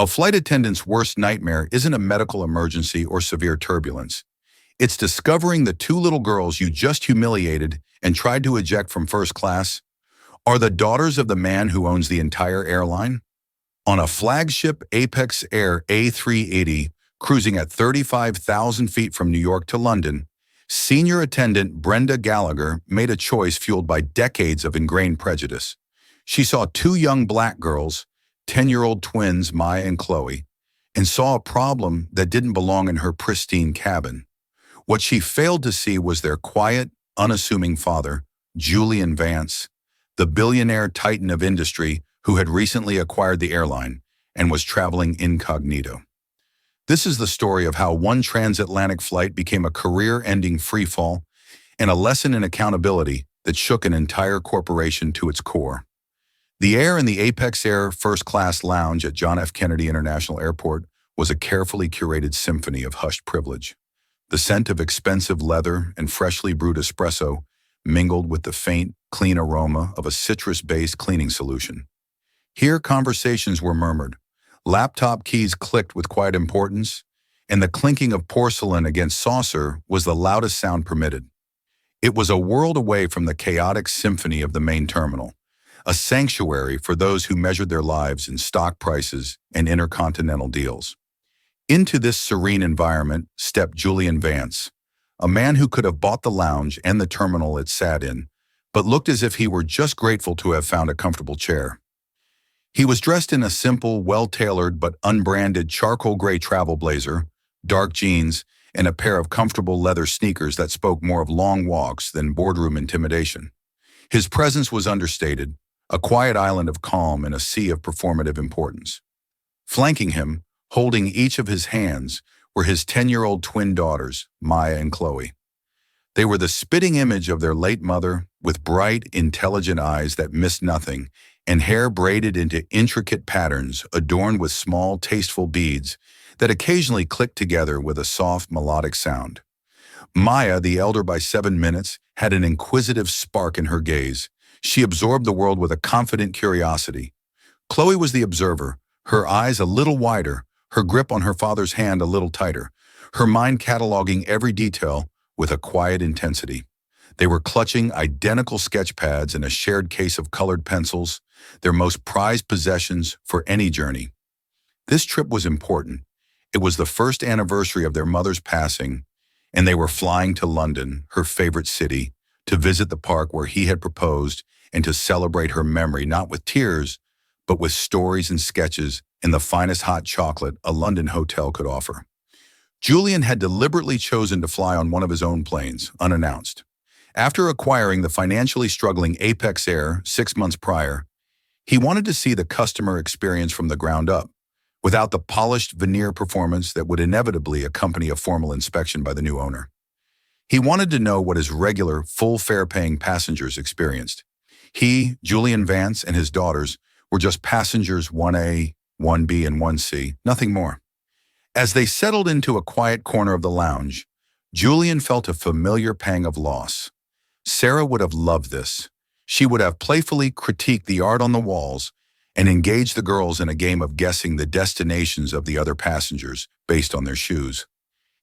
A flight attendant's worst nightmare isn't a medical emergency or severe turbulence. It's discovering the two little girls you just humiliated and tried to eject from first class are the daughters of the man who owns the entire airline. On a flagship Apex Air A380 cruising at 35,000 feet from New York to London, senior attendant Brenda Gallagher made a choice fueled by decades of ingrained prejudice. She saw two young black girls, 10-year-old twins Maya and Chloe, and saw a problem that didn't belong in her pristine cabin. What she failed to see was their quiet, unassuming father, Julian Vance, the billionaire titan of industry who had recently acquired the airline and was traveling incognito. This is the story of how one transatlantic flight became a career-ending freefall and a lesson in accountability that shook an entire corporation to its core. The air in the Apex Air first-class lounge at John F. Kennedy International Airport was a carefully curated symphony of hushed privilege. The scent of expensive leather and freshly brewed espresso mingled with the faint, clean aroma of a citrus-based cleaning solution. Here, conversations were murmured, laptop keys clicked with quiet importance, and the clinking of porcelain against saucer was the loudest sound permitted. It was a world away from the chaotic symphony of the main terminal, a sanctuary for those who measured their lives in stock prices and intercontinental deals. Into this serene environment stepped Julian Vance, a man who could have bought the lounge and the terminal it sat in, but looked as if he were just grateful to have found a comfortable chair. He was dressed in a simple, well-tailored but unbranded charcoal gray travel blazer, dark jeans, and a pair of comfortable leather sneakers that spoke more of long walks than boardroom intimidation. His presence was understated, a quiet island of calm in a sea of performative importance. Flanking him, holding each of his hands, were his 10-year-old twin daughters, Maya and Chloe. They were the spitting image of their late mother, with bright, intelligent eyes that missed nothing, and hair braided into intricate patterns adorned with small, tasteful beads that occasionally clicked together with a soft, melodic sound. Maya, the elder by 7 minutes, had an inquisitive spark in her gaze. She absorbed the world with a confident curiosity. Chloe was the observer, her eyes a little wider, her grip on her father's hand a little tighter, her mind cataloging every detail with a quiet intensity. They were clutching identical sketch pads and a shared case of colored pencils, their most prized possessions for any journey. This trip was important. It was the first anniversary of their mother's passing, and they were flying to London, her favorite city, to visit the park where he had proposed and to celebrate her memory not with tears, but with stories and sketches and the finest hot chocolate a London hotel could offer. Julian had deliberately chosen to fly on one of his own planes, unannounced. After acquiring the financially struggling Apex Air 6 months prior, he wanted to see the customer experience from the ground up, without the polished veneer performance that would inevitably accompany a formal inspection by the new owner. He wanted to know what his regular, full-fare-paying passengers experienced. He, Julian Vance, and his daughters were just passengers 1A, 1B, and 1C, nothing more. As they settled into a quiet corner of the lounge, Julian felt a familiar pang of loss. Sarah would have loved this. She would have playfully critiqued the art on the walls and engaged the girls in a game of guessing the destinations of the other passengers based on their shoes.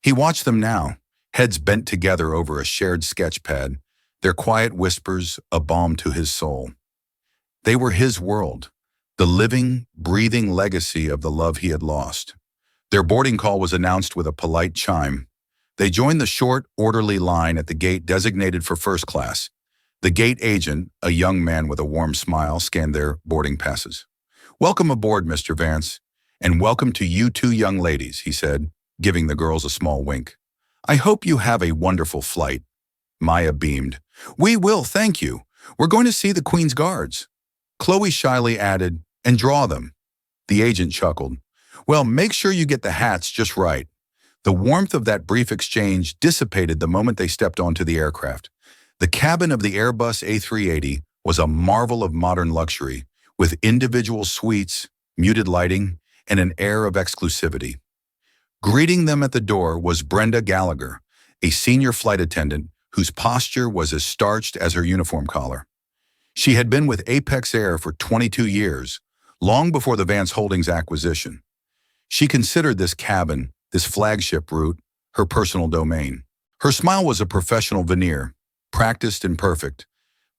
He watched them now, heads bent together over a shared sketch pad, their quiet whispers a balm to his soul. They were his world, the living, breathing legacy of the love he had lost. Their boarding call was announced with a polite chime. They joined the short, orderly line at the gate designated for first class. The gate agent, a young man with a warm smile, scanned their boarding passes. "Welcome aboard, Mr. Vance, and welcome to you two young ladies," he said, giving the girls a small wink. "I hope you have a wonderful flight." Maya beamed. "We will, thank you. We're going to see the Queen's Guards." Chloe shyly added, "And draw them." The agent chuckled. "Well, make sure you get the hats just right." The warmth of that brief exchange dissipated the moment they stepped onto the aircraft. The cabin of the Airbus A380 was a marvel of modern luxury, with individual suites, muted lighting, and an air of exclusivity. Greeting them at the door was Brenda Gallagher, a senior flight attendant whose posture was as starched as her uniform collar. She had been with Apex Air for 22 years, long before the Vance Holdings acquisition. She considered this cabin, this flagship route, her personal domain. Her smile was a professional veneer, practiced and perfect,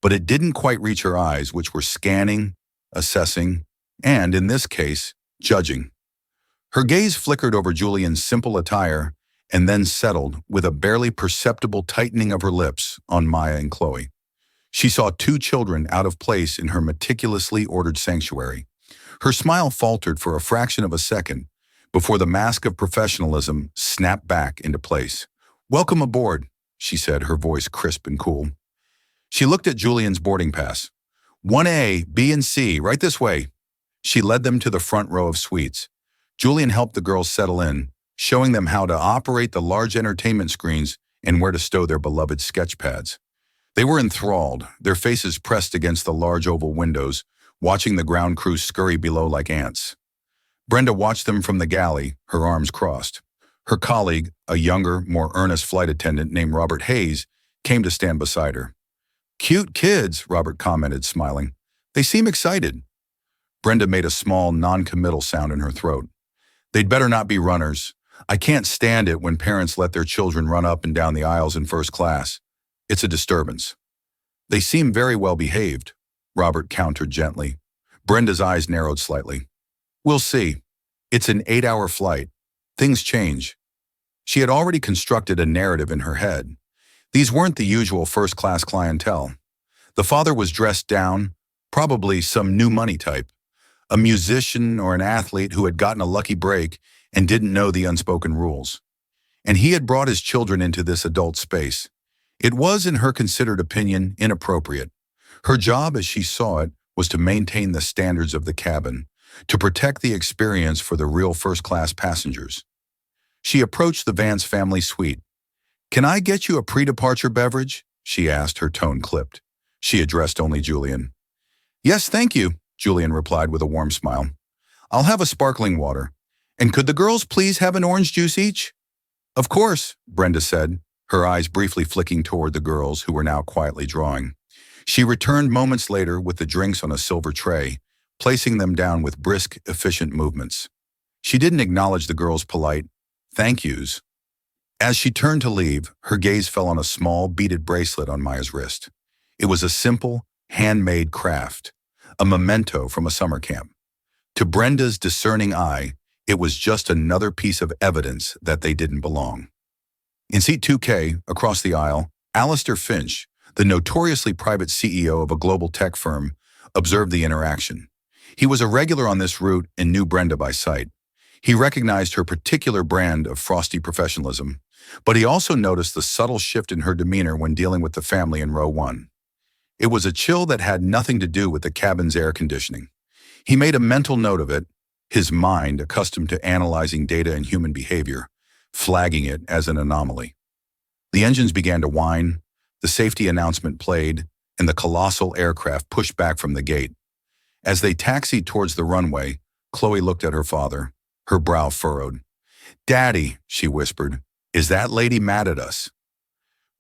but it didn't quite reach her eyes, which were scanning, assessing, and, in this case, judging. Her gaze flickered over Julian's simple attire and then settled, with a barely perceptible tightening of her lips, on Maya and Chloe. She saw two children out of place in her meticulously ordered sanctuary. Her smile faltered for a fraction of a second before the mask of professionalism snapped back into place. "Welcome aboard," she said, her voice crisp and cool. She looked at Julian's boarding pass. 1A, B, and C, right this way. She led them to the front row of suites. Julian helped the girls settle in, showing them how to operate the large entertainment screens and where to stow their beloved sketch pads. They were enthralled, their faces pressed against the large oval windows, watching the ground crew scurry below like ants. Brenda watched them from the galley, her arms crossed. Her colleague, a younger, more earnest flight attendant named Robert Hayes, came to stand beside her. "Cute kids," Robert commented, smiling. "They seem excited." Brenda made a small, non-committal sound in her throat. "They'd better not be runners. I can't stand it when parents let their children run up and down the aisles in first class. It's a disturbance." "They seem very well behaved," Robert countered gently. Brenda's eyes narrowed slightly. "We'll see. It's an 8-hour flight. Things change." She had already constructed a narrative in her head. These weren't the usual first-class clientele. The father was dressed down, probably some new money type, a musician or an athlete who had gotten a lucky break and didn't know the unspoken rules. And he had brought his children into this adult space. It was, in her considered opinion, inappropriate. Her job, as she saw it, was to maintain the standards of the cabin, to protect the experience for the real first-class passengers. She approached the Vance family suite. "Can I get you a pre-departure beverage?" she asked, her tone clipped. She addressed only Julian. "Yes, thank you," Julian replied with a warm smile. "I'll have a sparkling water. And could the girls please have an orange juice each?" "Of course," Brenda said, her eyes briefly flicking toward the girls who were now quietly drawing. She returned moments later with the drinks on a silver tray, placing them down with brisk, efficient movements. She didn't acknowledge the girls' polite thank yous. As she turned to leave, her gaze fell on a small, beaded bracelet on Maya's wrist. It was a simple, handmade craft, a memento from a summer camp. To Brenda's discerning eye, it was just another piece of evidence that they didn't belong. In seat 2K, across the aisle, Alistair Finch, the notoriously private CEO of a global tech firm, observed the interaction. He was a regular on this route and knew Brenda by sight. He recognized her particular brand of frosty professionalism, but he also noticed the subtle shift in her demeanor when dealing with the family in row 1. It was a chill that had nothing to do with the cabin's air conditioning. He made a mental note of it, his mind, accustomed to analyzing data and human behavior, flagging it as an anomaly. The engines began to whine, the safety announcement played, and the colossal aircraft pushed back from the gate. As they taxied towards the runway, Chloe looked at her father, her brow furrowed. "Daddy," she whispered, "is that lady mad at us?"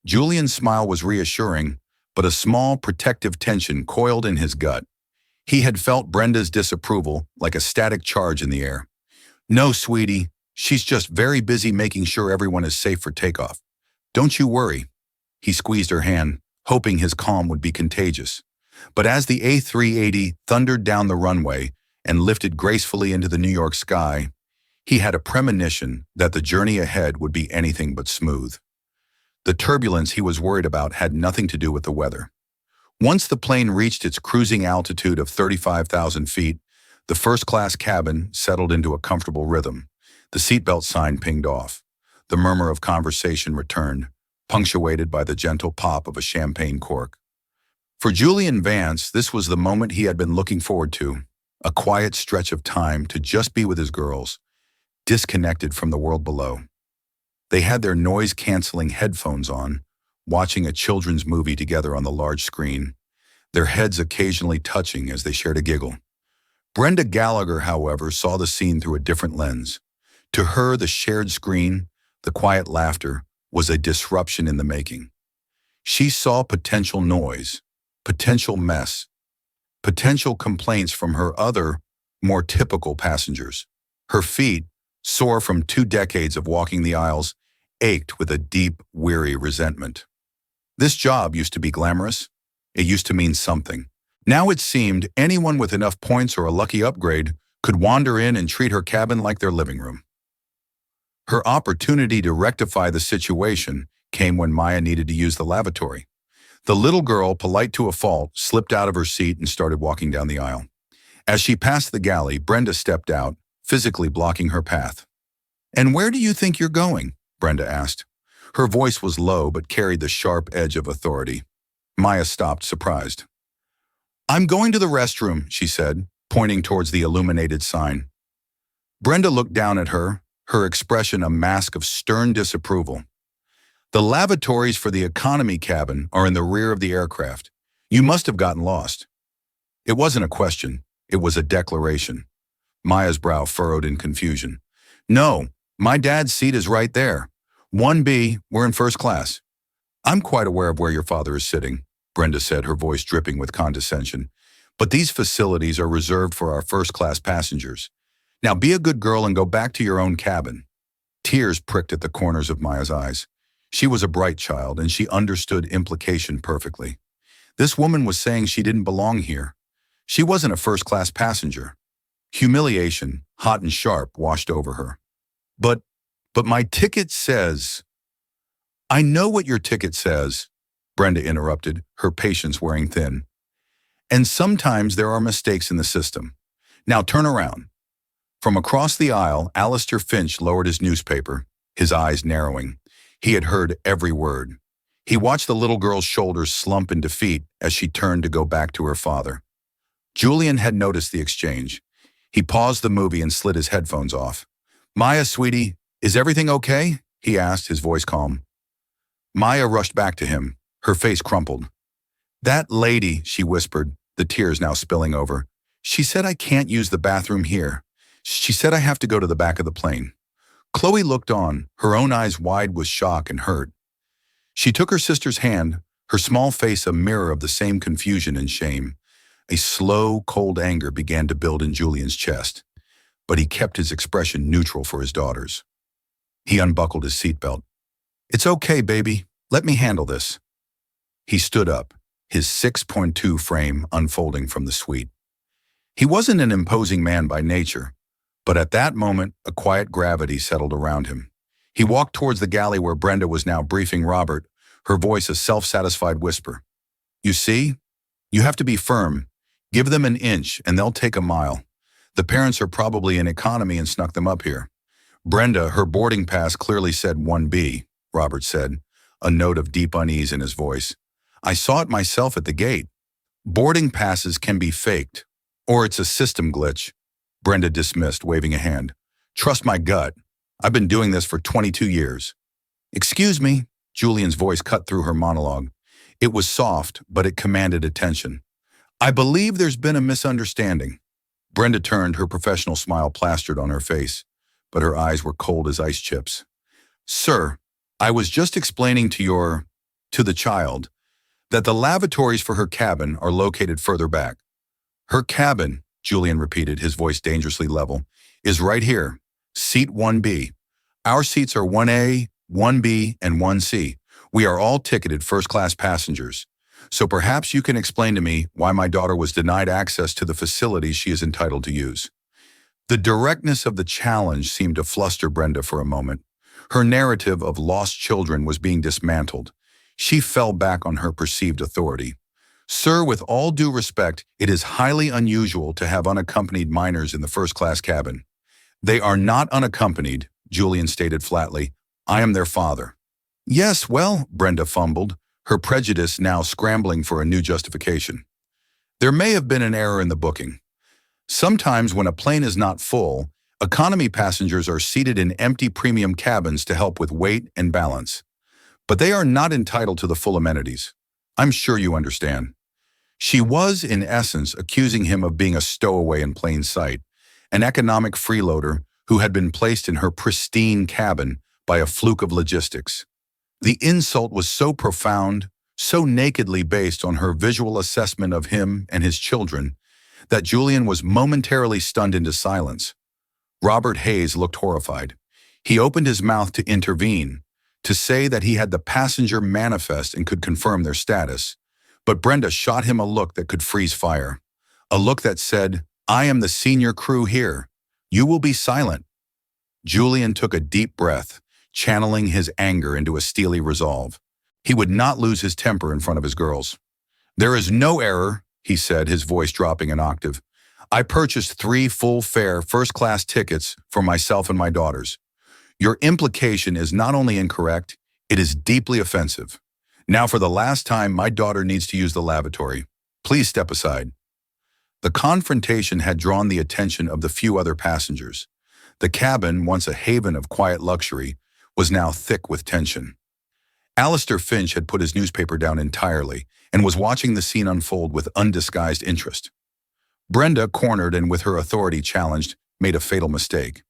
Julian's smile was reassuring, but a small protective tension coiled in his gut. He had felt Brenda's disapproval like a static charge in the air. "No, sweetie, she's just very busy making sure everyone is safe for takeoff. Don't you worry." He squeezed her hand, hoping his calm would be contagious. But as the A380 thundered down the runway and lifted gracefully into the New York sky, he had a premonition that the journey ahead would be anything but smooth. The turbulence he was worried about had nothing to do with the weather. Once the plane reached its cruising altitude of 35,000 feet, the first-class cabin settled into a comfortable rhythm. The seatbelt sign pinged off. The murmur of conversation returned, punctuated by the gentle pop of a champagne cork. For Julian Vance, this was the moment he had been looking forward to, a quiet stretch of time to just be with his girls, disconnected from the world below. They had their noise-canceling headphones on, watching a children's movie together on the large screen, their heads occasionally touching as they shared a giggle. Brenda Gallagher, however, saw the scene through a different lens. To her, the shared screen, the quiet laughter, was a disruption in the making. She saw potential noise, potential mess, potential complaints from her other, more typical passengers. Her feet, sore from 2 decades of walking the aisles, ached with a deep, weary resentment. This job used to be glamorous. It used to mean something. Now it seemed anyone with enough points or a lucky upgrade could wander in and treat her cabin like their living room. Her opportunity to rectify the situation came when Maya needed to use the lavatory. The little girl, polite to a fault, slipped out of her seat and started walking down the aisle. As she passed the galley, Brenda stepped out, physically blocking her path. "And where do you think you're going?" Brenda asked. Her voice was low but carried the sharp edge of authority. Maya stopped, surprised. "I'm going to the restroom," she said, pointing towards the illuminated sign. Brenda looked down at her, her expression a mask of stern disapproval. "The lavatories for the economy cabin are in the rear of the aircraft. You must have gotten lost." It wasn't a question, it was a declaration. Maya's brow furrowed in confusion. "No, my dad's seat is right there. 1B, we're in first class." "I'm quite aware of where your father is sitting," Brenda said, her voice dripping with condescension. "But these facilities are reserved for our first-class passengers. Now be a good girl and go back to your own cabin." Tears pricked at the corners of Maya's eyes. She was a bright child, and she understood implication perfectly. This woman was saying she didn't belong here. She wasn't a first-class passenger. Humiliation, hot and sharp, washed over her. But my ticket says—" "I know what your ticket says," Brenda interrupted, her patience wearing thin. "And sometimes there are mistakes in the system. Now turn around." From across the aisle, Alistair Finch lowered his newspaper, his eyes narrowing. He had heard every word. He watched the little girl's shoulders slump in defeat as she turned to go back to her father. Julian had noticed the exchange. He paused the movie and slid his headphones off. "Maya, sweetie, is everything okay?" he asked, his voice calm. Maya rushed back to him, her face crumpled. "That lady," she whispered, the tears now spilling over. "She said I can't use the bathroom here. She said I have to go to the back of the plane." Chloe looked on, her own eyes wide with shock and hurt. She took her sister's hand, her small face a mirror of the same confusion and shame. A slow, cold anger began to build in Julian's chest, but he kept his expression neutral for his daughters. He unbuckled his seatbelt. "It's okay, baby. Let me handle this." He stood up, his 6'2" frame unfolding from the suite. He wasn't an imposing man by nature, but at that moment, a quiet gravity settled around him. He walked towards the galley where Brenda was now briefing Robert, her voice a self-satisfied whisper. "You see? You have to be firm. Give them an inch, and they'll take a mile. The parents are probably in economy and snuck them up here." "Brenda, her boarding pass clearly said 1B, Robert said, a note of deep unease in his voice. "I saw it myself at the gate. Boarding passes can be faked, or it's a system glitch," Brenda dismissed, waving a hand. "Trust my gut. I've been doing this for 22 years. "Excuse me," Julian's voice cut through her monologue. It was soft, but it commanded attention. "I believe there's been a misunderstanding." Brenda turned, her professional smile plastered on her face, but her eyes were cold as ice chips. "Sir, I was just explaining to the child, that the lavatories for her cabin are located further back." "Her cabin," Julian repeated, his voice dangerously level, "is right here, seat 1B. Our seats are 1A, 1B, and 1C. We are all ticketed first-class passengers. So perhaps you can explain to me why my daughter was denied access to the facilities she is entitled to use." The directness of the challenge seemed to fluster Brenda for a moment. Her narrative of lost children was being dismantled. She fell back on her perceived authority. "Sir, with all due respect, it is highly unusual to have unaccompanied minors in the first-class cabin." "They are not unaccompanied," Julian stated flatly. "I am their father." "Yes, well," Brenda fumbled, her prejudice now scrambling for a new justification. "There may have been an error in the booking. Sometimes when a plane is not full, economy passengers are seated in empty premium cabins to help with weight and balance. But they are not entitled to the full amenities. I'm sure you understand." She was, in essence, accusing him of being a stowaway in plain sight, an economic freeloader who had been placed in her pristine cabin by a fluke of logistics. The insult was so profound, so nakedly based on her visual assessment of him and his children, that Julian was momentarily stunned into silence. Robert Hayes looked horrified. He opened his mouth to intervene, to say that he had the passenger manifest and could confirm their status. But Brenda shot him a look that could freeze fire. A look that said, "I am the senior crew here. You will be silent." Julian took a deep breath, channeling his anger into a steely resolve. He would not lose his temper in front of his girls. "There is no error," he said, his voice dropping an octave. "I purchased 3 full-fare, first-class tickets for myself and my daughters. Your implication is not only incorrect, it is deeply offensive. Now, for the last time, my daughter needs to use the lavatory. Please step aside." The confrontation had drawn the attention of the few other passengers. The cabin, once a haven of quiet luxury, was now thick with tension. Alistair Finch had put his newspaper down entirely and was watching the scene unfold with undisguised interest. Brenda, cornered and with her authority challenged, made a fatal mistake.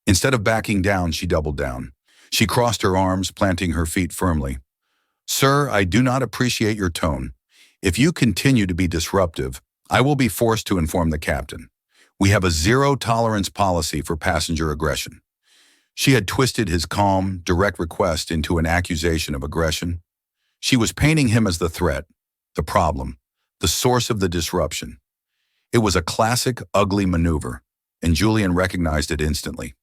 Instead of backing down, she doubled down. She crossed her arms, planting her feet firmly. "Sir, I do not appreciate your tone. If you continue to be disruptive, I will be forced to inform the captain. We have a zero-tolerance policy for passenger aggression." She had twisted his calm, direct request into an accusation of aggression. She was painting him as the threat, the problem, the source of the disruption. It was a classic, ugly maneuver, and Julian recognized it instantly.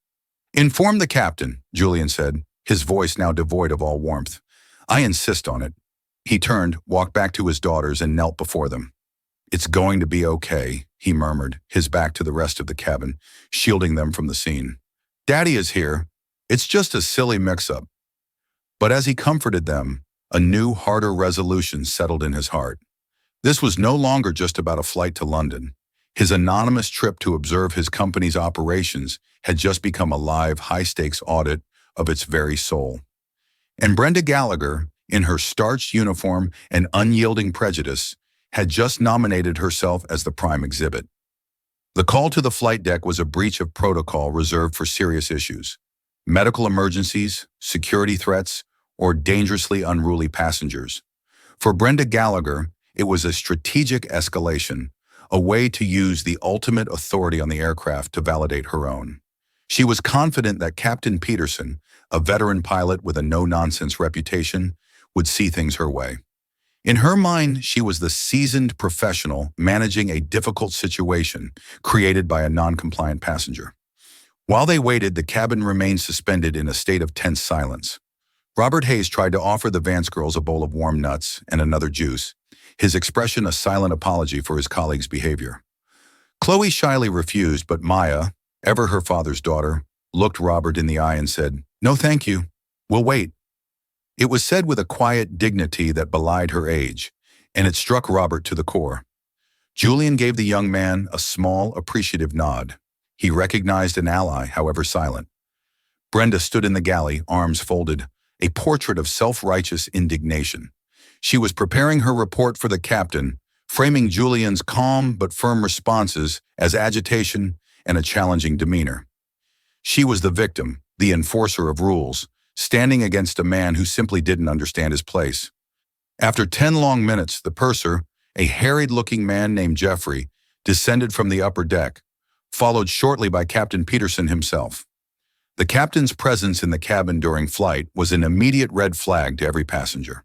"Inform the captain," Julian said, his voice now devoid of all warmth. "I insist on it." He turned, walked back to his daughters, and knelt before them. "It's going to be okay," he murmured, his back to the rest of the cabin, shielding them from the scene. "Daddy is here. It's just a silly mix-up." But as he comforted them, a new, harder resolution settled in his heart. This was no longer just about a flight to London. His anonymous trip to observe his company's operations had just become a live, high-stakes audit of its very soul. And Brenda Gallagher, in her starched uniform and unyielding prejudice, had just nominated herself as the prime exhibit. The call to the flight deck was a breach of protocol reserved for serious issues: medical emergencies, security threats, or dangerously unruly passengers. For Brenda Gallagher, it was a strategic escalation, a way to use the ultimate authority on the aircraft to validate her own. She was confident that Captain Peterson, a veteran pilot with a no-nonsense reputation, would see things her way. In her mind, she was the seasoned professional managing a difficult situation created by a non-compliant passenger. While they waited, the cabin remained suspended in a state of tense silence. Robert Hayes tried to offer the Vance girls a bowl of warm nuts and another juice, his expression a silent apology for his colleague's behavior. Chloe shyly refused, but Maya, ever her father's daughter, looked Robert in the eye and said, "No, thank you. We'll wait." It was said with a quiet dignity that belied her age, and it struck Robert to the core. Julian gave the young man a small, appreciative nod. He recognized an ally, however silent. Brenda stood in the galley, arms folded, a portrait of self-righteous indignation. She was preparing her report for the captain, framing Julian's calm but firm responses as agitation and a challenging demeanor. She was the victim, the enforcer of rules, standing against a man who simply didn't understand his place. After 10 long minutes, the purser, a harried-looking man named Jeffrey, descended from the upper deck, followed shortly by Captain Peterson himself. The captain's presence in the cabin during flight was an immediate red flag to every passenger.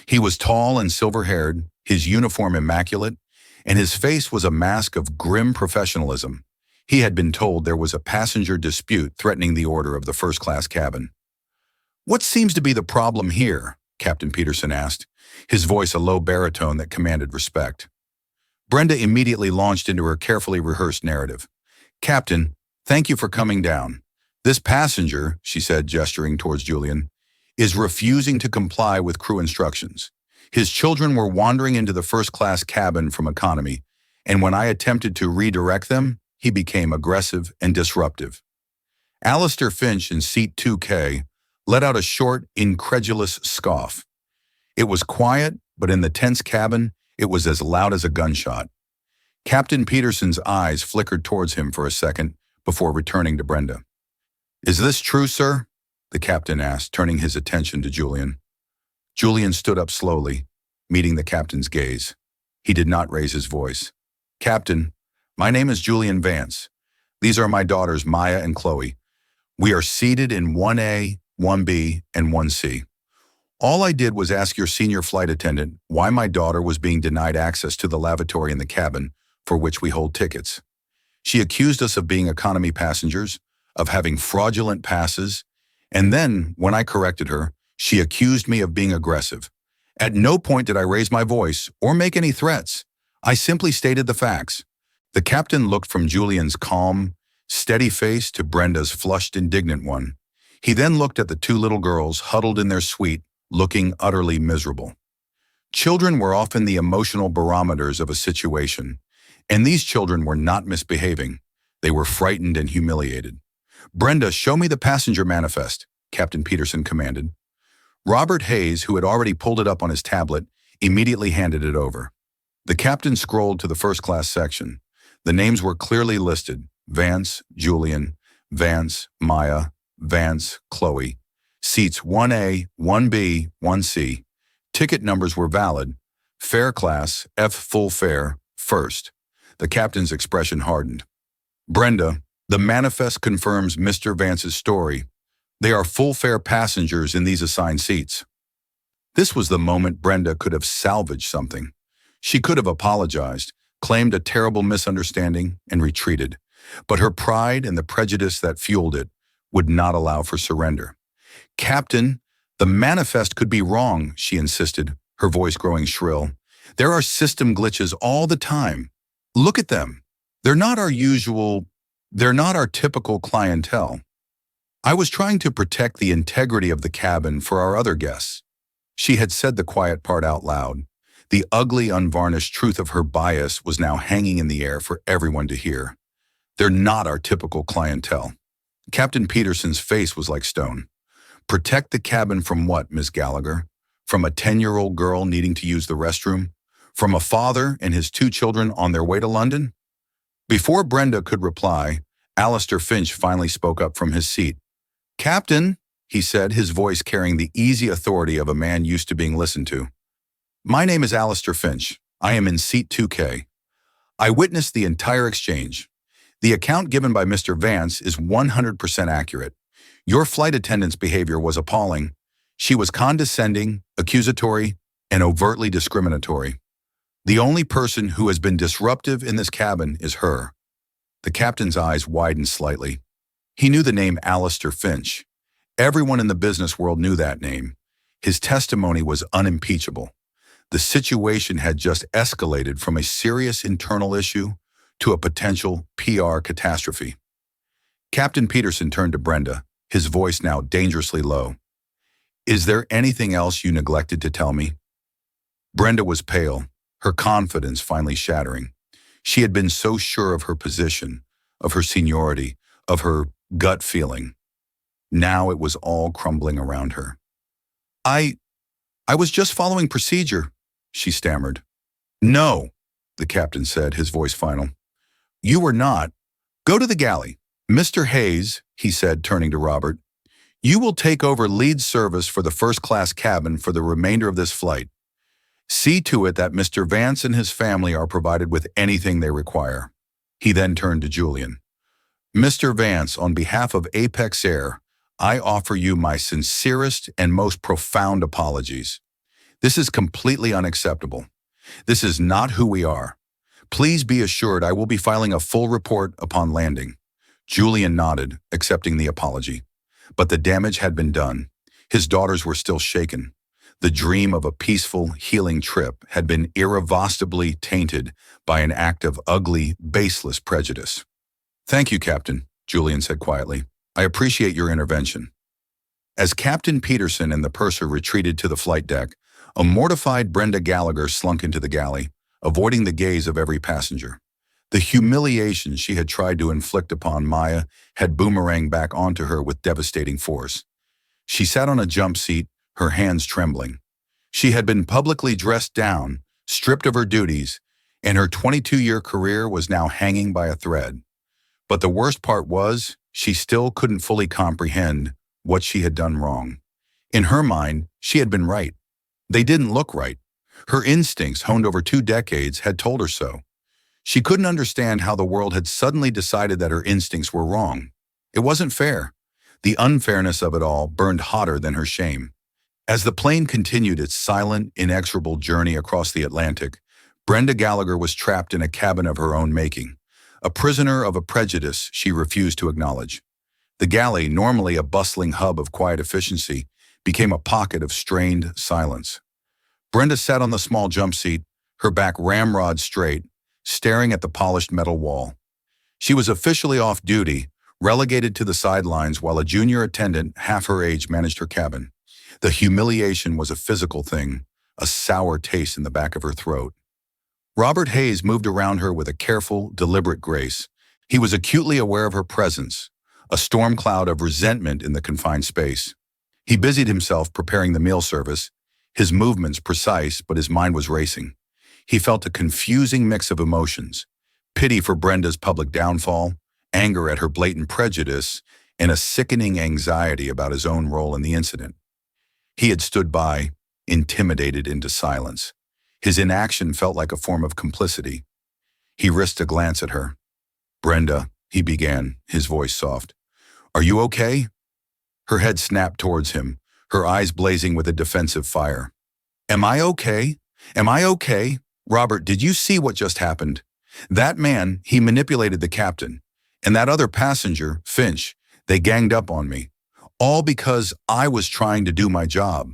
He was tall and silver-haired, his uniform immaculate, and his face was a mask of grim professionalism. He had been told there was a passenger dispute threatening the order of the first-class cabin. "What seems to be the problem here?" Captain Peterson asked, his voice a low baritone that commanded respect. Brenda immediately launched into her carefully rehearsed narrative. "Captain, thank you for coming down. This passenger," she said, gesturing towards Julian, "is refusing to comply with crew instructions. His children were wandering into the first-class cabin from economy, and when I attempted to redirect them, he became aggressive and disruptive." Alistair Finch in seat 2K let out a short, incredulous scoff. It was quiet, but in the tense cabin, it was as loud as a gunshot. Captain Peterson's eyes flickered towards him for a second before returning to Brenda. "Is this true, sir?" the captain asked, turning his attention to Julian. Julian stood up slowly, meeting the captain's gaze. He did not raise his voice. "Captain, my name is Julian Vance. These are my daughters, Maya and Chloe. We are seated in 1A, 1B, and 1C. All I did was ask your senior flight attendant why my daughter was being denied access to the lavatory in the cabin for which we hold tickets. She accused us of being economy passengers, of having fraudulent passes, and then, when I corrected her, she accused me of being aggressive. At no point did I raise my voice or make any threats. I simply stated the facts. The captain looked from Julian's calm, steady face to Brenda's flushed, indignant one. He then looked at the two little girls huddled in their suite, looking utterly miserable. Children were often the emotional barometers of a situation, and these children were not misbehaving. They were frightened and humiliated. "Brenda, show me the passenger manifest," Captain Peterson commanded. Robert Hayes, who had already pulled it up on his tablet, immediately handed it over. The captain scrolled to the first-class section. The names were clearly listed: Vance, Julian, Vance, Maya, Vance, Chloe. Seats 1A, 1B, 1C. Ticket numbers were valid. Fare class, F full fare, first. The captain's expression hardened. "Brenda, the manifest confirms Mr. Vance's story. They are full fare passengers in these assigned seats." This was the moment Brenda could have salvaged something. She could have apologized, claimed a terrible misunderstanding, and retreated. But her pride and the prejudice that fueled it would not allow for surrender. "Captain, the manifest could be wrong," she insisted, her voice growing shrill. "There are system glitches all the time. Look at them. They're not our typical clientele." I was trying to protect the integrity of the cabin for our other guests. She had said the quiet part out loud. The ugly, unvarnished truth of her bias was now hanging in the air for everyone to hear. "They're not our typical clientele." Captain Peterson's face was like stone. "Protect the cabin from what, Miss Gallagher? From a 10-year-old girl needing to use the restroom? From a father and his two children on their way to London?" Before Brenda could reply, Alistair Finch finally spoke up from his seat. "Captain," he said, his voice carrying the easy authority of a man used to being listened to. "My name is Alistair Finch. I am in seat 2K. I witnessed the entire exchange. The account given by Mr. Vance is 100% accurate. Your flight attendant's behavior was appalling. She was condescending, accusatory, and overtly discriminatory. The only person who has been disruptive in this cabin is her." The captain's eyes widened slightly. He knew the name Alistair Finch. Everyone in the business world knew that name. His testimony was unimpeachable. The situation had just escalated from a serious internal issue to a potential PR catastrophe. Captain Peterson turned to Brenda, his voice now dangerously low. "Is there anything else you neglected to tell me?" Brenda was pale, her confidence finally shattering. She had been so sure of her position, of her seniority, of her gut feeling. Now it was all crumbling around her. I was just following procedure," she stammered. "No," the captain said, his voice final. "You were not. Go to the galley. Mr. Hayes," he said, turning to Robert, "you will take over lead service for the first-class cabin for the remainder of this flight. See to it that Mr. Vance and his family are provided with anything they require." He then turned to Julian. "Mr. Vance, on behalf of Apex Air, I offer you my sincerest and most profound apologies. This is completely unacceptable. This is not who we are. Please be assured I will be filing a full report upon landing." Julian nodded, accepting the apology. But the damage had been done. His daughters were still shaken. The dream of a peaceful, healing trip had been irrevocably tainted by an act of ugly, baseless prejudice. "Thank you, Captain," Julian said quietly. "I appreciate your intervention." As Captain Peterson and the purser retreated to the flight deck, a mortified Brenda Gallagher slunk into the galley, avoiding the gaze of every passenger. The humiliation she had tried to inflict upon Maya had boomeranged back onto her with devastating force. She sat on a jump seat, her hands trembling. She had been publicly dressed down, stripped of her duties, and her 22-year career was now hanging by a thread. But the worst part was, she still couldn't fully comprehend what she had done wrong. In her mind, she had been right. They didn't look right. Her instincts, honed over 2 decades, had told her so. She couldn't understand how the world had suddenly decided that her instincts were wrong. It wasn't fair. The unfairness of it all burned hotter than her shame. As the plane continued its silent, inexorable journey across the Atlantic, Brenda Gallagher was trapped in a cabin of her own making, a prisoner of a prejudice she refused to acknowledge. The galley, normally a bustling hub of quiet efficiency, became a pocket of strained silence. Brenda sat on the small jump seat, her back ramrod straight, staring at the polished metal wall. She was officially off duty, relegated to the sidelines while a junior attendant half her age managed her cabin. The humiliation was a physical thing, a sour taste in the back of her throat. Robert Hayes moved around her with a careful, deliberate grace. He was acutely aware of her presence, a storm cloud of resentment in the confined space. He busied himself preparing the meal service, his movements precise, but his mind was racing. He felt a confusing mix of emotions, pity for Brenda's public downfall, anger at her blatant prejudice, and a sickening anxiety about his own role in the incident. He had stood by, intimidated into silence. His inaction felt like a form of complicity. He risked a glance at her. "Brenda," he began, his voice soft. "Are you okay?" Her head snapped towards him, her eyes blazing with a defensive fire. "Am I okay? Am I okay? Robert, did you see what just happened? That man, he manipulated the captain. And that other passenger, Finch, they ganged up on me. All because I was trying to do my job."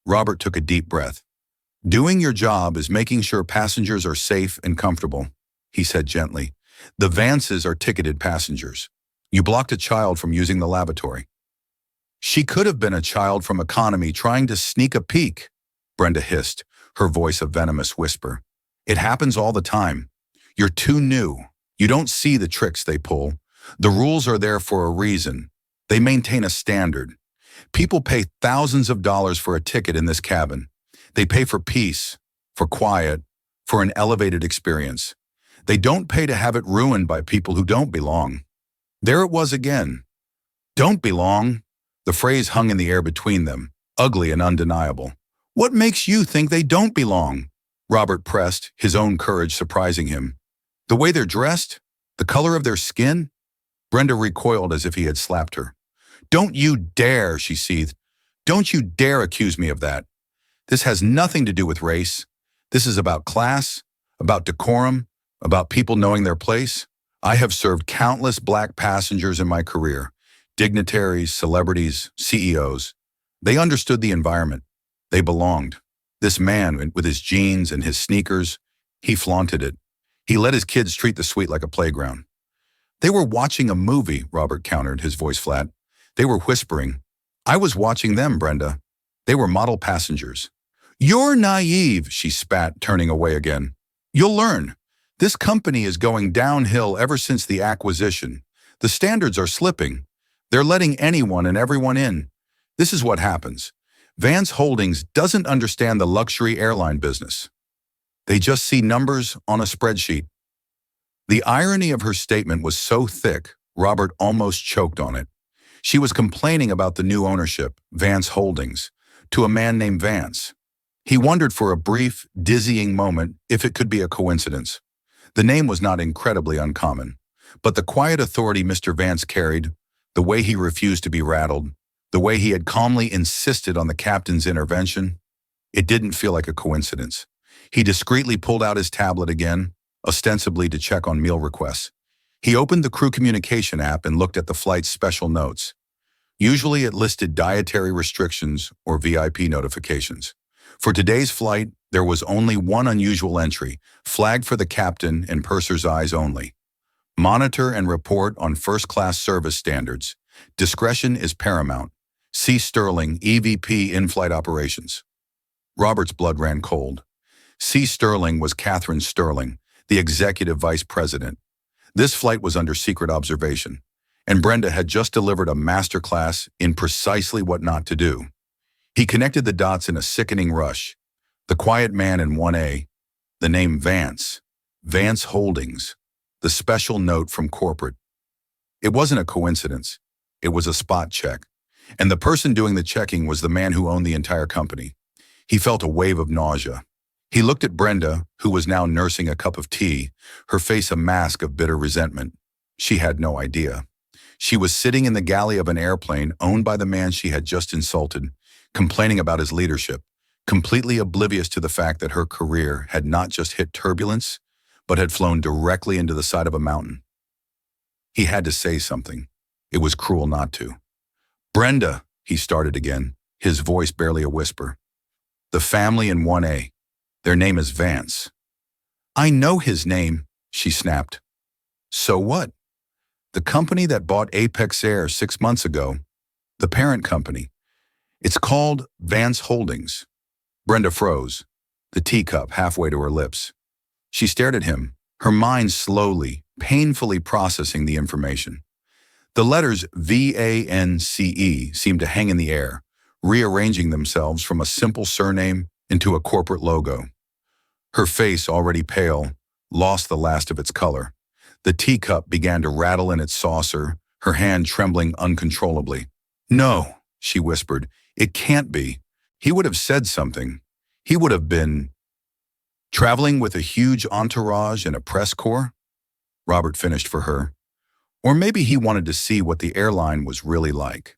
Robert took a deep breath. "Doing your job is making sure passengers are safe and comfortable," he said gently. "The Vances are ticketed passengers. You blocked a child from using the lavatory." "She could have been a child from economy trying to sneak a peek," Brenda hissed, her voice a venomous whisper. "It happens all the time. You're too new. You don't see the tricks they pull. The rules are there for a reason. They maintain a standard. People pay thousands of dollars for a ticket in this cabin. They pay for peace, for quiet, for an elevated experience. They don't pay to have it ruined by people who don't belong." There it was again. "Don't belong." The phrase hung in the air between them, ugly and undeniable. "What makes you think they don't belong?" Robert pressed, his own courage surprising him. "The way they're dressed? The color of their skin?" Brenda recoiled as if he had slapped her. "Don't you dare," she seethed. "Don't you dare accuse me of that. This has nothing to do with race. This is about class, about decorum, about people knowing their place. I have served countless black passengers in my career, dignitaries, celebrities, CEOs. They understood the environment. They belonged. This man, with his jeans and his sneakers, he flaunted it. He let his kids treat the suite like a playground." "They were watching a movie," Robert countered, his voice flat. "They were whispering. I was watching them, Brenda. They were model passengers." "You're naive," she spat, turning away again. "You'll learn. This company is going downhill ever since the acquisition. The standards are slipping. They're letting anyone and everyone in. This is what happens. Vance Holdings doesn't understand the luxury airline business. They just see numbers on a spreadsheet." The irony of her statement was so thick, Robert almost choked on it. She was complaining about the new ownership, Vance Holdings, to a man named Vance. He wondered for a brief, dizzying moment if it could be a coincidence. The name was not incredibly uncommon, but the quiet authority Mr. Vance carried, the way he refused to be rattled, the way he had calmly insisted on the captain's intervention, it didn't feel like a coincidence. He discreetly pulled out his tablet again, ostensibly to check on meal requests. He opened the crew communication app and looked at the flight's special notes. Usually it listed dietary restrictions or VIP notifications. For today's flight, there was only one unusual entry, flagged for the captain and purser's eyes only. "Monitor and report on first-class service standards. Discretion is paramount. C. Sterling, EVP in-flight operations." Robert's blood ran cold. C. Sterling was Catherine Sterling, the executive vice president. This flight was under secret observation, and Brenda had just delivered a masterclass in precisely what not to do. He connected the dots in a sickening rush. The quiet man in 1A, the name Vance, Vance Holdings, the special note from corporate. It wasn't a coincidence. It was a spot check. And the person doing the checking was the man who owned the entire company. He felt a wave of nausea. He looked at Brenda, who was now nursing a cup of tea, her face a mask of bitter resentment. She had no idea. She was sitting in the galley of an airplane owned by the man she had just insulted, complaining about his leadership, completely oblivious to the fact that her career had not just hit turbulence, but had flown directly into the side of a mountain. He had to say something. It was cruel not to. "Brenda," he started again, his voice barely a whisper. "The family in 1A. Their name is Vance." "I know his name," she snapped. "So what? The company that bought Apex Air 6 months ago, the parent company. It's called Vance Holdings." Brenda froze, the teacup halfway to her lips. She stared at him, her mind slowly, painfully processing the information. The letters VANCE seemed to hang in the air, rearranging themselves from a simple surname into a corporate logo. Her face, already pale, lost the last of its color. The teacup began to rattle in its saucer, her hand trembling uncontrollably. "No," she whispered, "it can't be. He would have said something. He would have been traveling with a huge entourage and a press corps?" Robert finished for her. "Or maybe he wanted to see what the airline was really like."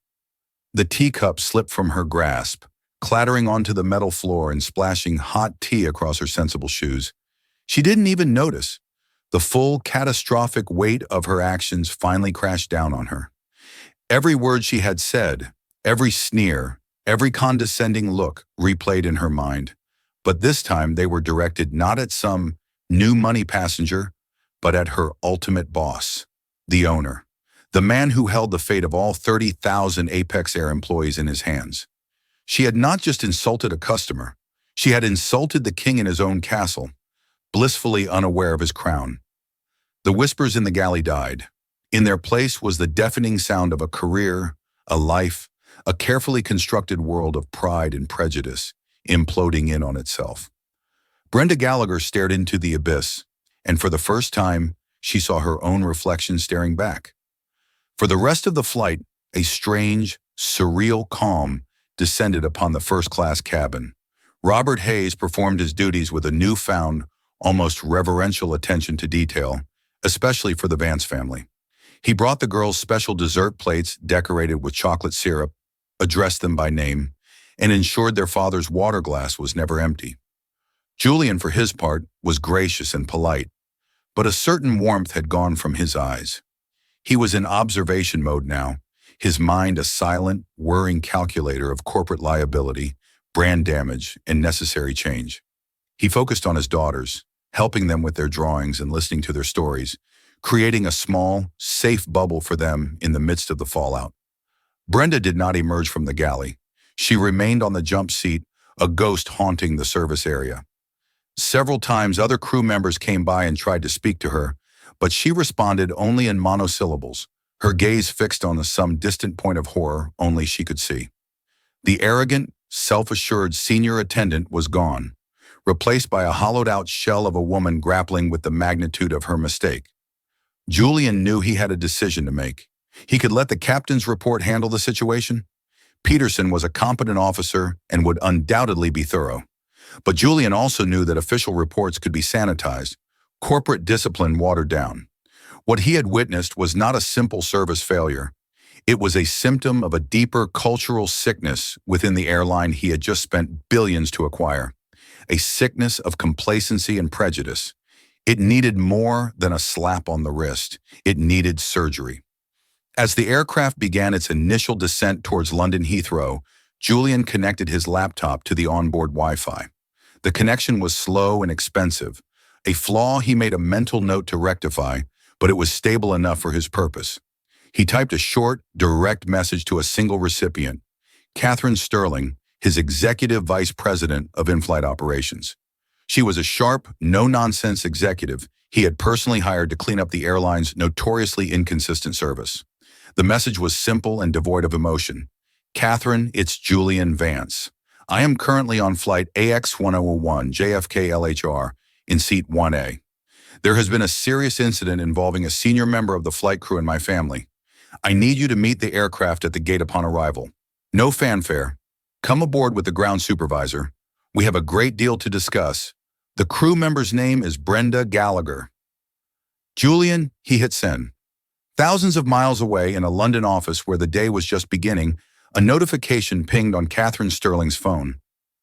The teacup slipped from her grasp, clattering onto the metal floor and splashing hot tea across her sensible shoes. She didn't even notice. The full, catastrophic weight of her actions finally crashed down on her. Every word she had said, every sneer, every condescending look replayed in her mind. But this time they were directed not at some new money passenger, but at her ultimate boss, the owner, the man who held the fate of all 30,000 Apex Air employees in his hands. She had not just insulted a customer, she had insulted the king in his own castle, blissfully unaware of his crown. The whispers in the galley died. In their place was the deafening sound of a career, a life, a carefully constructed world of pride and prejudice, imploding in on itself. Brenda Gallagher stared into the abyss, and for the first time, she saw her own reflection staring back. For the rest of the flight, a strange, surreal calm descended upon the first-class cabin. Robert Hayes performed his duties with a newfound, almost reverential attention to detail, especially for the Vance family. He brought the girls special dessert plates decorated with chocolate syrup, addressed them by name, and ensured their father's water glass was never empty. Julian, for his part, was gracious and polite, but a certain warmth had gone from his eyes. He was in observation mode now, his mind a silent, whirring calculator of corporate liability, brand damage, and necessary change. He focused on his daughters, helping them with their drawings and listening to their stories, creating a small, safe bubble for them in the midst of the fallout. Brenda did not emerge from the galley. She remained on the jump seat, a ghost haunting the service area. Several times other crew members came by and tried to speak to her, but she responded only in monosyllables, her gaze fixed on some distant point of horror only she could see. The arrogant, self-assured senior attendant was gone, replaced by a hollowed-out shell of a woman grappling with the magnitude of her mistake. Julian knew he had a decision to make. He could let the captain's report handle the situation. Peterson was a competent officer and would undoubtedly be thorough. But Julian also knew that official reports could be sanitized, corporate discipline watered down. What he had witnessed was not a simple service failure. It was a symptom of a deeper cultural sickness within the airline he had just spent billions to acquire. A sickness of complacency and prejudice. It needed more than a slap on the wrist. It needed surgery. As the aircraft began its initial descent towards London Heathrow, Julian connected his laptop to the onboard Wi-Fi. The connection was slow and expensive, a flaw he made a mental note to rectify, but it was stable enough for his purpose. He typed a short, direct message to a single recipient, Catherine Sterling, his executive vice president of in-flight operations. She was a sharp, no-nonsense executive he had personally hired to clean up the airline's notoriously inconsistent service. The message was simple and devoid of emotion. "Catherine, it's Julian Vance. I am currently on flight AX1001 JFK LHR in seat 1A. There has been a serious incident involving a senior member of the flight crew and my family. I need you to meet the aircraft at the gate upon arrival. No fanfare. Come aboard with the ground supervisor. We have a great deal to discuss, The crew member's name is Brenda Gallagher. Julian, he hit send. Thousands of miles away in a London office where the day was just beginning, a notification pinged on Catherine Sterling's phone.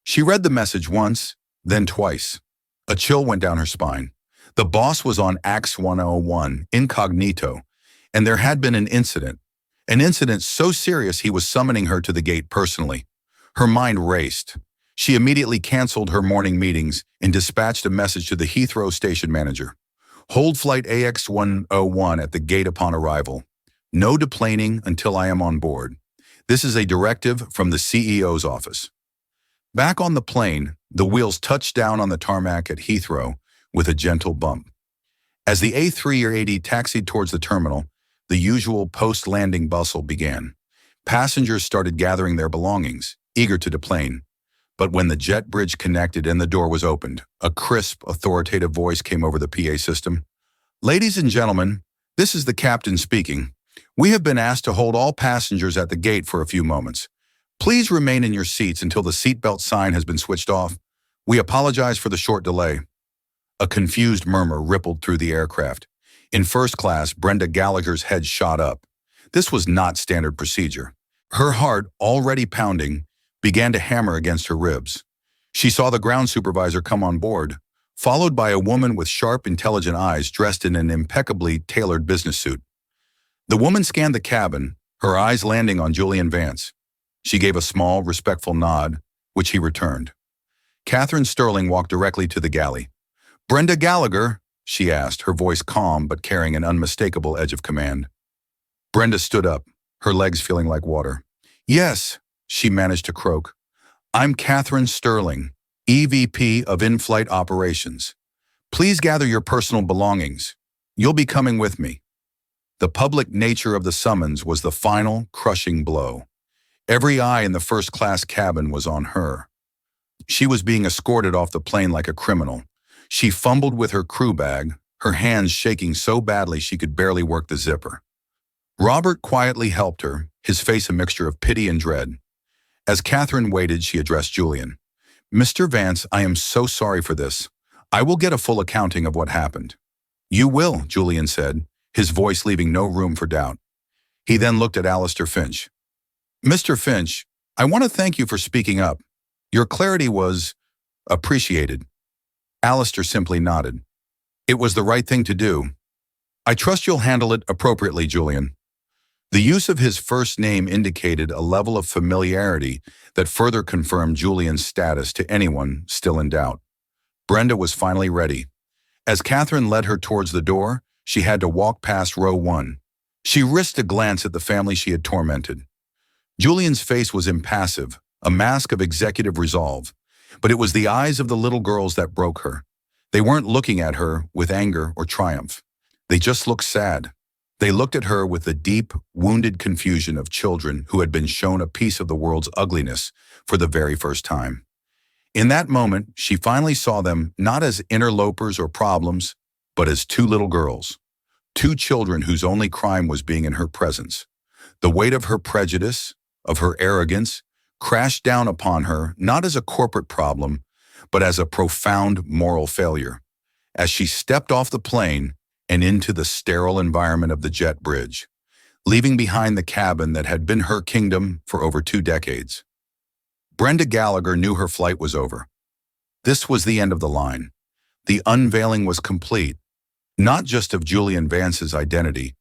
She read the message once, then twice. A chill went down her spine. The boss was on Axe 101, incognito, and there had been an incident so serious he was summoning her to the gate personally. Her mind raced. She immediately canceled her morning meetings and dispatched a message to the Heathrow station manager. Hold flight AX101 at the gate upon arrival. No deplaning until I am on board. This is a directive from the CEO's office. Back on the plane, the wheels touched down on the tarmac at Heathrow with a gentle bump. As the A380 taxied towards the terminal, the usual post-landing bustle began. Passengers started gathering their belongings, eager to deplane. But when the jet bridge connected and the door was opened, a crisp, authoritative voice came over the PA system. Ladies and gentlemen, this is the captain speaking. We have been asked to hold all passengers at the gate for a few moments. Please remain in your seats until the seatbelt sign has been switched off. We apologize for the short delay. A confused murmur rippled through the aircraft. In first class, Brenda Gallagher's head shot up. This was not standard procedure. Her heart, already pounding, began to hammer against her ribs. She saw the ground supervisor come on board, followed by a woman with sharp, intelligent eyes dressed in an impeccably tailored business suit. The woman scanned the cabin, her eyes landing on Julian Vance. She gave a small, respectful nod, which he returned. Catherine Sterling walked directly to the galley. Brenda Gallagher, she asked, her voice calm but carrying an unmistakable edge of command. Brenda stood up, her legs feeling like water. Yes, she managed to croak. I'm Catherine Sterling, EVP of In-Flight Operations. Please gather your personal belongings. You'll be coming with me. The public nature of the summons was the final, crushing blow. Every eye in the first-class cabin was on her. She was being escorted off the plane like a criminal. She fumbled with her crew bag, her hands shaking so badly she could barely work the zipper. Robert quietly helped her, his face a mixture of pity and dread. As Catherine waited, she addressed Julian. Mr. Vance, I am so sorry for this. I will get a full accounting of what happened. You will, Julian said, his voice leaving no room for doubt. He then looked at Alistair Finch. Mr. Finch, I want to thank you for speaking up. Your clarity was appreciated. Alistair simply nodded. It was the right thing to do. I trust you'll handle it appropriately, Julian. The use of his first name indicated a level of familiarity that further confirmed Julian's status to anyone still in doubt. Brenda was finally ready. As Catherine led her towards the door, she had to walk past row 1. She risked a glance at the family she had tormented. Julian's face was impassive, a mask of executive resolve, but it was the eyes of the little girls that broke her. They weren't looking at her with anger or triumph. They just looked sad. They looked at her with the deep, wounded confusion of children who had been shown a piece of the world's ugliness for the very first time. In that moment, she finally saw them not as interlopers or problems, but as 2 little girls. 2 children whose only crime was being in her presence. The weight of her prejudice, of her arrogance, crashed down upon her not as a corporate problem, but as a profound moral failure. As she stepped off the plane and into the sterile environment of the jet bridge, leaving behind the cabin that had been her kingdom for over 2 decades. Brenda Gallagher knew her flight was over. This was the end of the line. The unveiling was complete, not just of Julian Vance's identity,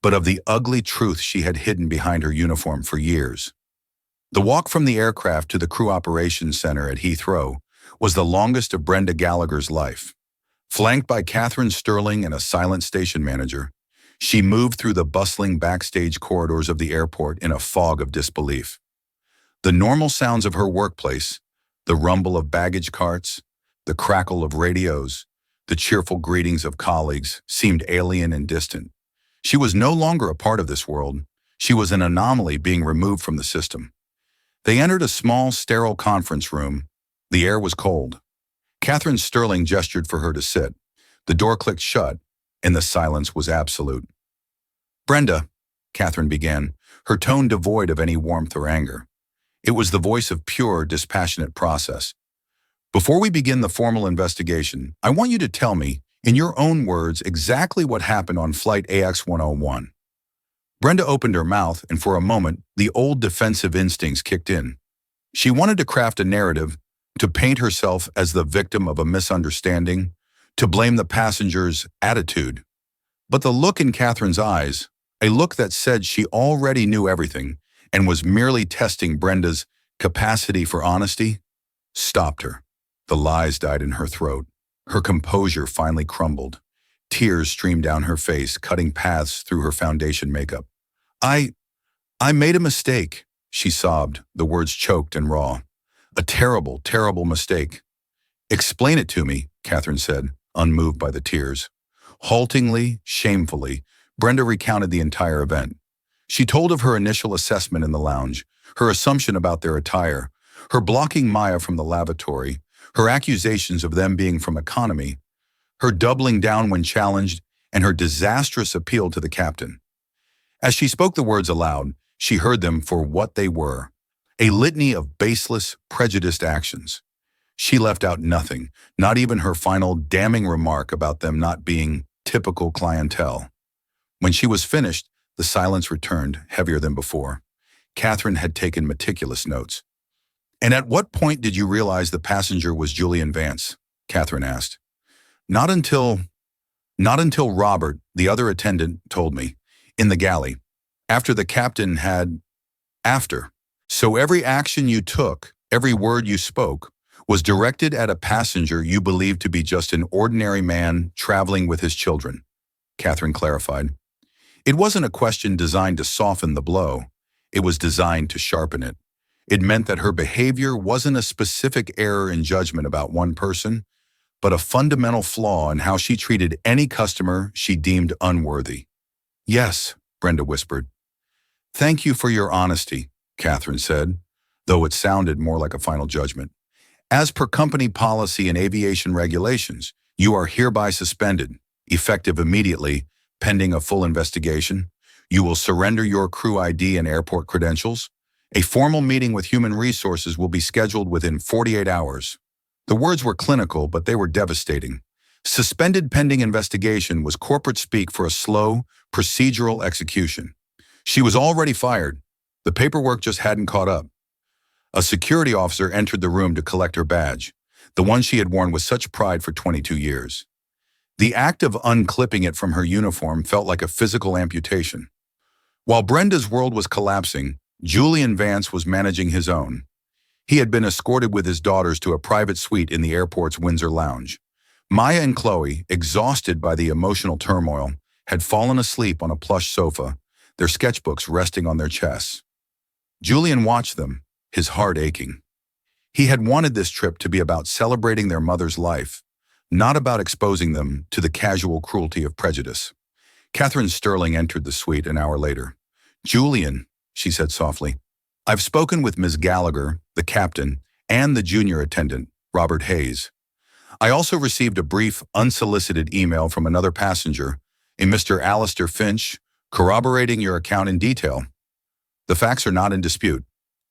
but of the ugly truth she had hidden behind her uniform for years. The walk from the aircraft to the Crew Operations Center at Heathrow was the longest of Brenda Gallagher's life. Flanked by Catherine Sterling and a silent station manager, she moved through the bustling backstage corridors of the airport in a fog of disbelief. The normal sounds of her workplace, the rumble of baggage carts, the crackle of radios, the cheerful greetings of colleagues, seemed alien and distant. She was no longer a part of this world. She was an anomaly being removed from the system. They entered a small, sterile conference room. The air was cold. Catherine Sterling gestured for her to sit. The door clicked shut, and the silence was absolute. Brenda, Catherine began, her tone devoid of any warmth or anger. It was the voice of pure, dispassionate process. Before we begin the formal investigation, I want you to tell me, in your own words, exactly what happened on Flight AX-101. Brenda opened her mouth, and for a moment, the old defensive instincts kicked in. She wanted to craft a narrative, to paint herself as the victim of a misunderstanding, to blame the passenger's attitude. But the look in Catherine's eyes, a look that said she already knew everything and was merely testing Brenda's capacity for honesty, stopped her. The lies died in her throat. Her composure finally crumbled. Tears streamed down her face, cutting paths through her foundation makeup. I made a mistake, she sobbed, the words choked and raw. A terrible, terrible mistake. Explain it to me, Catherine said, unmoved by the tears. Haltingly, shamefully, Brenda recounted the entire event. She told of her initial assessment in the lounge, her assumption about their attire, her blocking Maya from the lavatory, her accusations of them being from economy, her doubling down when challenged, and her disastrous appeal to the captain. As she spoke the words aloud, she heard them for what they were, a litany of baseless, prejudiced actions. She left out nothing, not even her final damning remark about them not being typical clientele. When she was finished, the silence returned, heavier than before. Catherine had taken meticulous notes. "And at what point did you realize the passenger was Julian Vance?" Catherine asked. Not until Robert, the other attendant, told me. In the galley. After the captain had... After. So every action you took, every word you spoke, was directed at a passenger you believed to be just an ordinary man traveling with his children, Catherine clarified. It wasn't a question designed to soften the blow. It was designed to sharpen it. It meant that her behavior wasn't a specific error in judgment about one person, but a fundamental flaw in how she treated any customer she deemed unworthy. "Yes," Brenda whispered. "Thank you for your honesty," Catherine said, though it sounded more like a final judgment. "As per company policy and aviation regulations, you are hereby suspended, effective immediately, pending a full investigation. You will surrender your crew ID and airport credentials. A formal meeting with Human Resources will be scheduled within 48 hours. The words were clinical, but they were devastating. Suspended pending investigation was corporate speak for a slow, procedural execution. She was already fired. The paperwork just hadn't caught up. A security officer entered the room to collect her badge, the one she had worn with such pride for 22 years. The act of unclipping it from her uniform felt like a physical amputation. While Brenda's world was collapsing, Julian Vance was managing his own. He had been escorted with his daughters to a private suite in the airport's Windsor lounge. Maya and Chloe, exhausted by the emotional turmoil, had fallen asleep on a plush sofa, their sketchbooks resting on their chests. Julian watched them, his heart aching. He had wanted this trip to be about celebrating their mother's life, not about exposing them to the casual cruelty of prejudice. Catherine Sterling entered the suite an hour later. "Julian," she said softly, "I've spoken with Ms. Gallagher, the captain, and the junior attendant, Robert Hayes. I also received a brief, unsolicited email from another passenger, a Mr. Alistair Finch, corroborating your account in detail. The facts are not in dispute."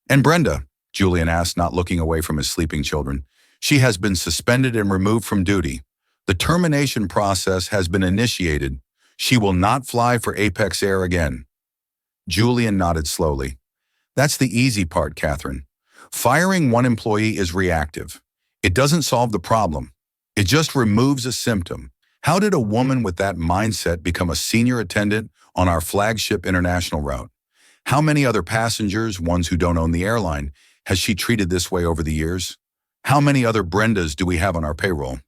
"And Brenda?" Julian asked, not looking away from his sleeping children. "She has been suspended and removed from duty. The termination process has been initiated. She will not fly for Apex Air again." Julian nodded slowly. "That's the easy part, Catherine. Firing one employee is reactive. It doesn't solve the problem. It just removes a symptom. How did a woman with that mindset become a senior attendant on our flagship international route? How many other passengers, ones who don't own the airline, has she treated this way over the years? How many other Brendas do we have on our payroll?"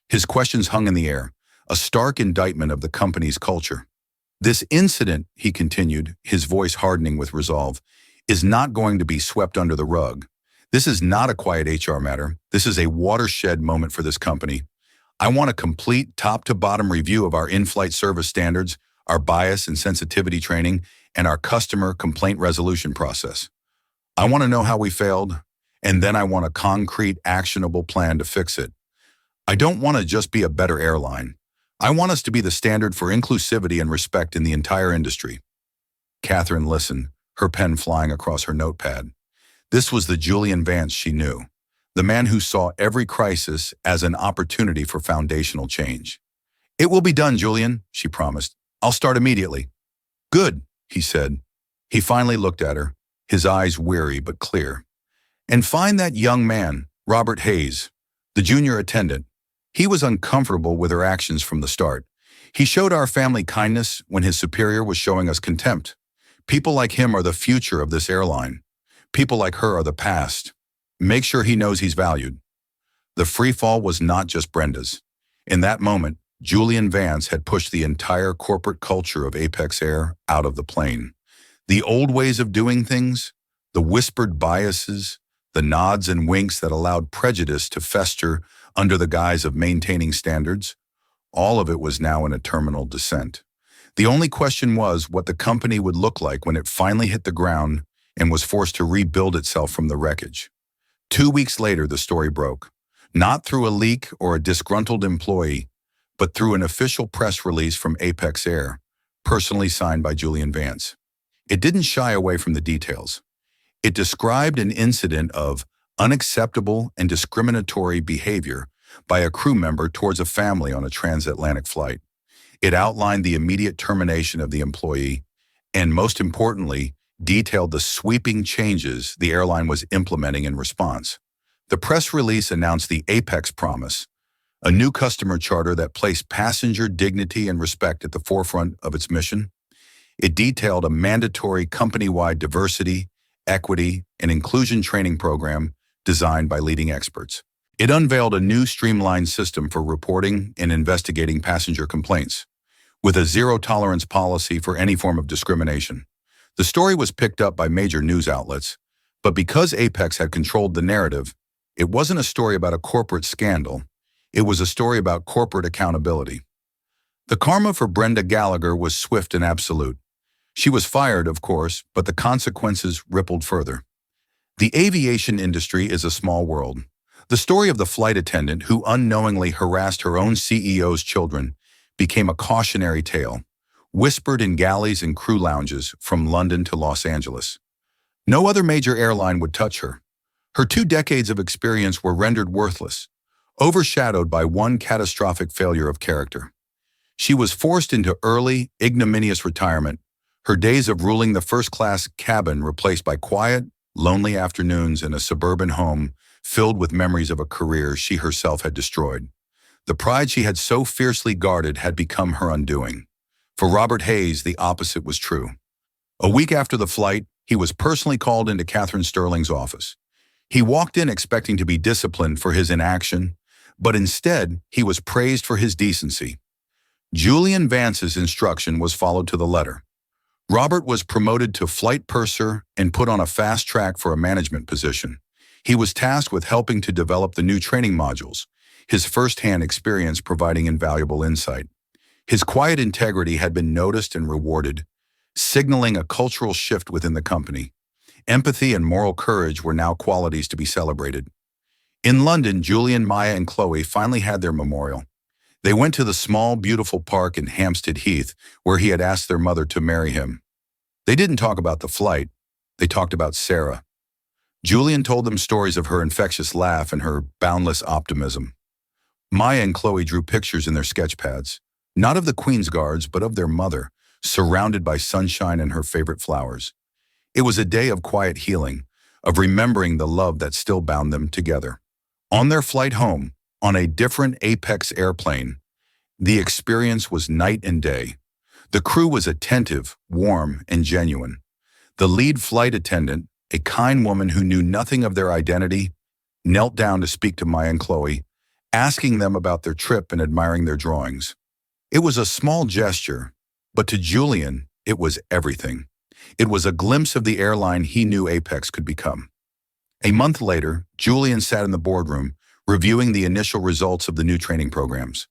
His questions hung in the air, a stark indictment of the company's culture. "This incident," he continued, his voice hardening with resolve, "is not going to be swept under the rug. This is not a quiet HR matter. This is a watershed moment for this company. I want a complete top-to-bottom review of our in-flight service standards, our bias and sensitivity training, and our customer complaint resolution process. I want to know how we failed, and then I want a concrete, actionable plan to fix it. I don't want to just be a better airline. I want us to be the standard for inclusivity and respect in the entire industry." Catherine listened, her pen flying across her notepad. This was the Julian Vance she knew. the man who saw every crisis as an opportunity for foundational change. "It will be done, Julian," she promised. "I'll start immediately." "Good," he said. He finally looked at her, his eyes weary but clear. "And find that young man, Robert Hayes, the junior attendant. He was uncomfortable with her actions from the start. He showed our family kindness when his superior was showing us contempt. People like him are the future of this airline. People like her are the past. Make sure he knows he's valued." The free fall was not just Brenda's. In that moment, Julian Vance had pushed the entire corporate culture of Apex Air out of the plane. The old ways of doing things, the whispered biases, the nods and winks that allowed prejudice to fester under the guise of maintaining standards, all of it was now in a terminal descent. The only question was what the company would look like when it finally hit the ground and was forced to rebuild itself from the wreckage. 2 weeks later, the story broke. Not through a leak or a disgruntled employee, but through an official press release from Apex Air, personally signed by Julian Vance. It didn't shy away from the details. It described an incident of unacceptable and discriminatory behavior by a crew member towards a family on a transatlantic flight. It outlined the immediate termination of the employee and, most importantly, detailed the sweeping changes the airline was implementing in response. The press release announced the Apex Promise, a new customer charter that placed passenger dignity and respect at the forefront of its mission. It detailed a mandatory company-wide diversity, equity, and inclusion training program designed by leading experts. It unveiled a new streamlined system for reporting and investigating passenger complaints, with a zero-tolerance policy for any form of discrimination. The story was picked up by major news outlets, but because Apex had controlled the narrative, it wasn't a story about a corporate scandal. It was a story about corporate accountability. The karma for Brenda Gallagher was swift and absolute. She was fired, of course, but the consequences rippled further. The aviation industry is a small world. The story of the flight attendant who unknowingly harassed her own CEO's children became a cautionary tale, whispered in galleys and crew lounges from London to Los Angeles. No other major airline would touch her. Her 2 decades of experience were rendered worthless, overshadowed by one catastrophic failure of character. She was forced into early, ignominious retirement, her days of ruling the first-class cabin replaced by quiet, lonely afternoons in a suburban home filled with memories of a career she herself had destroyed. The pride she had so fiercely guarded had become her undoing. For Robert Hayes, the opposite was true. A week after the flight, he was personally called into Catherine Sterling's office. He walked in expecting to be disciplined for his inaction, but instead, he was praised for his decency. Julian Vance's instruction was followed to the letter. Robert was promoted to flight purser and put on a fast track for a management position. He was tasked with helping to develop the new training modules, his first-hand experience providing invaluable insight. His quiet integrity had been noticed and rewarded, signaling a cultural shift within the company. Empathy and moral courage were now qualities to be celebrated. In London, Julian, Maya, and Chloe finally had their memorial. They went to the small, beautiful park in Hampstead Heath, where he had asked their mother to marry him. They didn't talk about the flight. They talked about Sarah. Julian told them stories of her infectious laugh and her boundless optimism. Maya and Chloe drew pictures in their sketch pads, not of the Queen's Guards, but of their mother, surrounded by sunshine and her favorite flowers. It was a day of quiet healing, of remembering the love that still bound them together. On their flight home, on a different Apex airplane, the experience was night and day. The crew was attentive, warm, and genuine. The lead flight attendant, a kind woman who knew nothing of their identity, knelt down to speak to Maya and Chloe, asking them about their trip and admiring their drawings. It was a small gesture, but to Julian, it was everything. It was a glimpse of the airline he knew Apex could become. A month later, Julian sat in the boardroom, reviewing the initial results of the new training programs.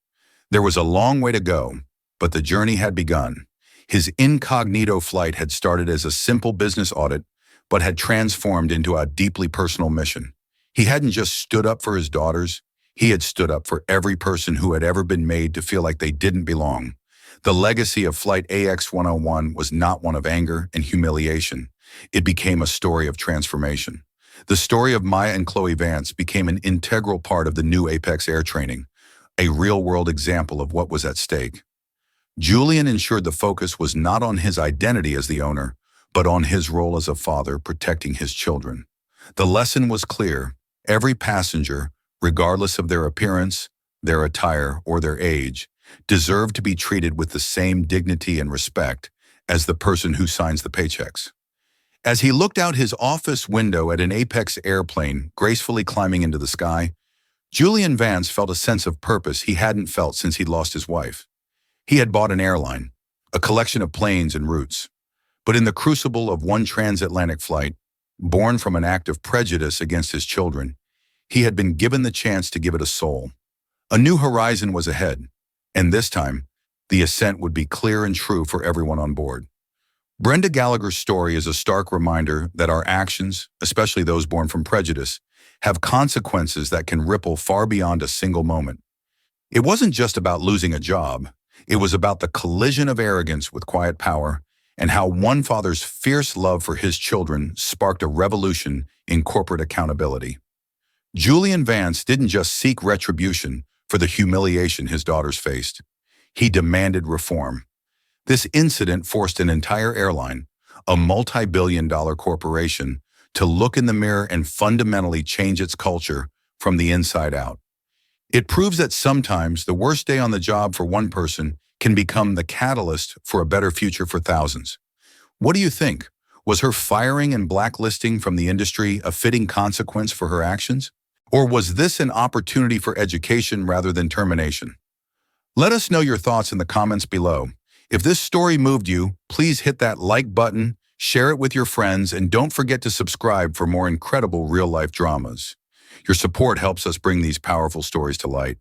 There was a long way to go, but the journey had begun. His incognito flight had started as a simple business audit, but had transformed into a deeply personal mission. He hadn't just stood up for his daughters, he had stood up for every person who had ever been made to feel like they didn't belong. The legacy of Flight AX-101 was not one of anger and humiliation. It became a story of transformation. The story of Maya and Chloe Vance became an integral part of the new Apex Air training, a real-world example of what was at stake. Julian ensured the focus was not on his identity as the owner, but on his role as a father protecting his children. The lesson was clear. Every passenger, regardless of their appearance, their attire, or their age, deserved to be treated with the same dignity and respect as the person who signs the paychecks. As he looked out his office window at an Apex airplane gracefully climbing into the sky, Julian Vance felt a sense of purpose he hadn't felt since he'd lost his wife. He had bought an airline, a collection of planes and routes. But in the crucible of one transatlantic flight, born from an act of prejudice against his children, he had been given the chance to give it a soul. A new horizon was ahead, and this time, the ascent would be clear and true for everyone on board. Brenda Gallagher's story is a stark reminder that our actions, especially those born from prejudice, have consequences that can ripple far beyond a single moment. It wasn't just about losing a job. It was about the collision of arrogance with quiet power and how one father's fierce love for his children sparked a revolution in corporate accountability. Julian Vance didn't just seek retribution for the humiliation his daughters faced. He demanded reform. This incident forced an entire airline, a multi-billion-dollar corporation, to look in the mirror and fundamentally change its culture from the inside out. It proves that sometimes the worst day on the job for one person can become the catalyst for a better future for thousands. What do you think? Was her firing and blacklisting from the industry a fitting consequence for her actions? Or was this an opportunity for education rather than termination? Let us know your thoughts in the comments below. If this story moved you, please hit that like button, share it with your friends, and don't forget to subscribe for more incredible real-life dramas. Your support helps us bring these powerful stories to light.